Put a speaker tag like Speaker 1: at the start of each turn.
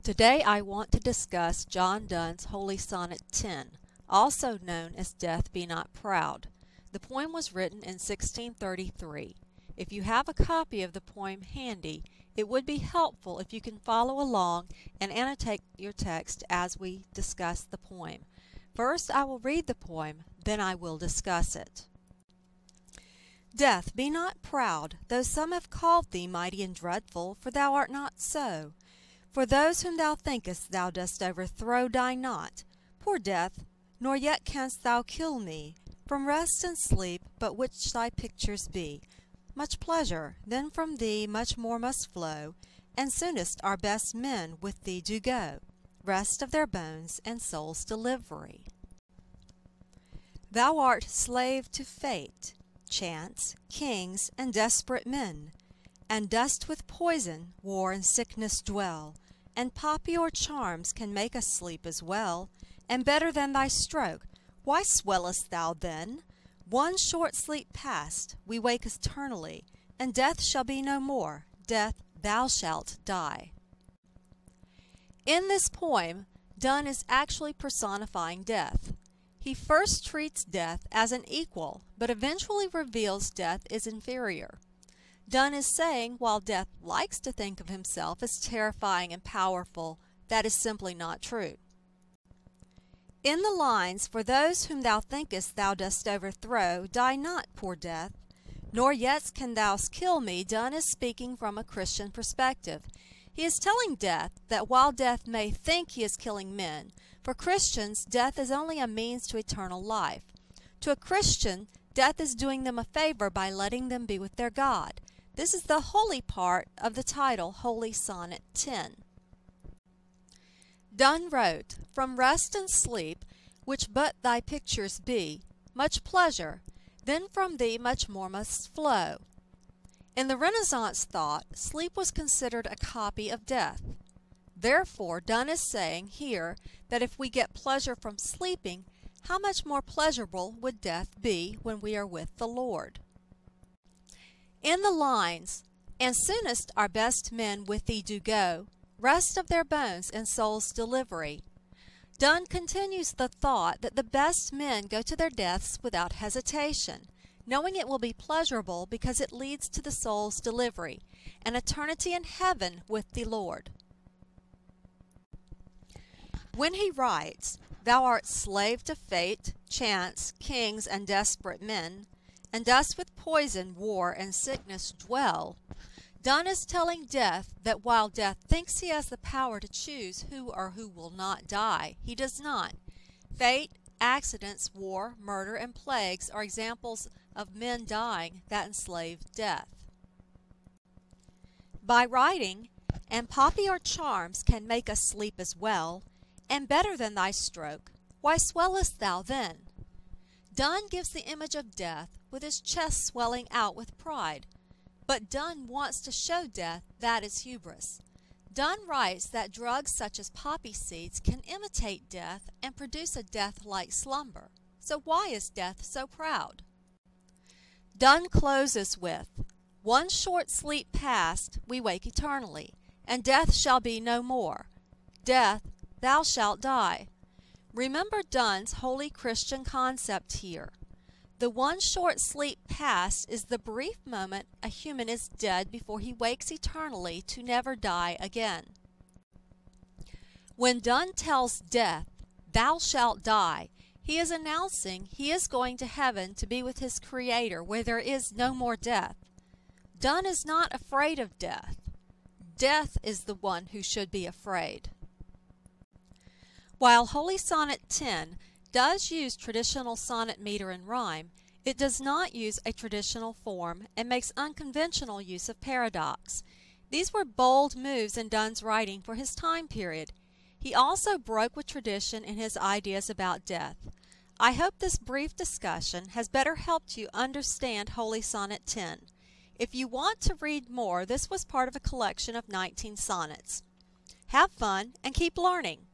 Speaker 1: Today I want to discuss John Donne's Holy Sonnet 10, also known as Death Be Not Proud. The poem was written in 1633. If you have a copy of the poem handy, it would be helpful if you can follow along and annotate your text as we discuss the poem. First I will read the poem, then I will discuss it. Death, be not proud, though some have called thee mighty and dreadful, for thou art not so. For those whom thou thinkest thou dost overthrow die not, poor Death, nor yet canst thou kill me, from rest and sleep, but which thy pictures be. Much pleasure, then from thee much more must flow, and soonest our best men with thee do go, rest of their bones and souls' delivery. Thou art slave to fate, chance, kings, and desperate men, and dost with poison, war, and sickness dwell, and poppy or charms can make us sleep as well, and better than thy stroke. Why swellest thou then? One short sleep past, we wake eternally, and death shall be no more. Death, thou shalt die. In this poem, Donne is actually personifying death. He first treats death as an equal, but eventually reveals death is inferior. Donne is saying while death likes to think of himself as terrifying and powerful, that is simply not true. In the lines, for those whom thou thinkest thou dost overthrow, die not, poor Death, nor yet can thou kill me, Donne is speaking from a Christian perspective. He is telling Death that while Death may think he is killing men, for Christians, death is only a means to eternal life. To a Christian, death is doing them a favor by letting them be with their God. This is the holy part of the title, Holy Sonnet 10. Donne wrote, from rest and sleep, which but thy pictures be, much pleasure, then from thee much more must flow. In the Renaissance thought, sleep was considered a copy of death. Therefore, Donne is saying here that if we get pleasure from sleeping, how much more pleasurable would death be when we are with the Lord? In the lines, and soonest our best men with thee do go, rest of their bones and souls' delivery, Donne continues the thought that the best men go to their deaths without hesitation, knowing it will be pleasurable because it leads to the soul's delivery, an eternity in heaven with the Lord. When he writes, thou art slave to fate, chance, kings, and desperate men, and dost with poison, war, and sickness dwell, Donne is telling Death that while Death thinks he has the power to choose who or who will not die, he does not. Fate, accidents, war, murder, and plagues are examples of men dying that enslave Death. By writing, and poppy or charms can make us sleep as well, and better than thy stroke, why swellest thou then? Donne gives the image of Death with his chest swelling out with pride, but Donne wants to show Death that is hubris. Donne writes that drugs such as poppy seeds can imitate death and produce a death-like slumber. So why is Death so proud? Donne closes with, one short sleep past, we wake eternally, and death shall be no more. Death, thou shalt die. Remember Donne's holy Christian concept here. The one short sleep past is the brief moment a human is dead before he wakes eternally to never die again. When Donne tells Death, thou shalt die, he is announcing he is going to heaven to be with his Creator where there is no more death. Donne is not afraid of death. Death is the one who should be afraid. While Holy Sonnet 10 does use traditional sonnet meter and rhyme, it does not use a traditional form and makes unconventional use of paradox. These were bold moves in Donne's writing for his time period. He also broke with tradition in his ideas about death. I hope this brief discussion has better helped you understand Holy Sonnet 10. If you want to read more, this was part of a collection of 19 sonnets. Have fun and keep learning.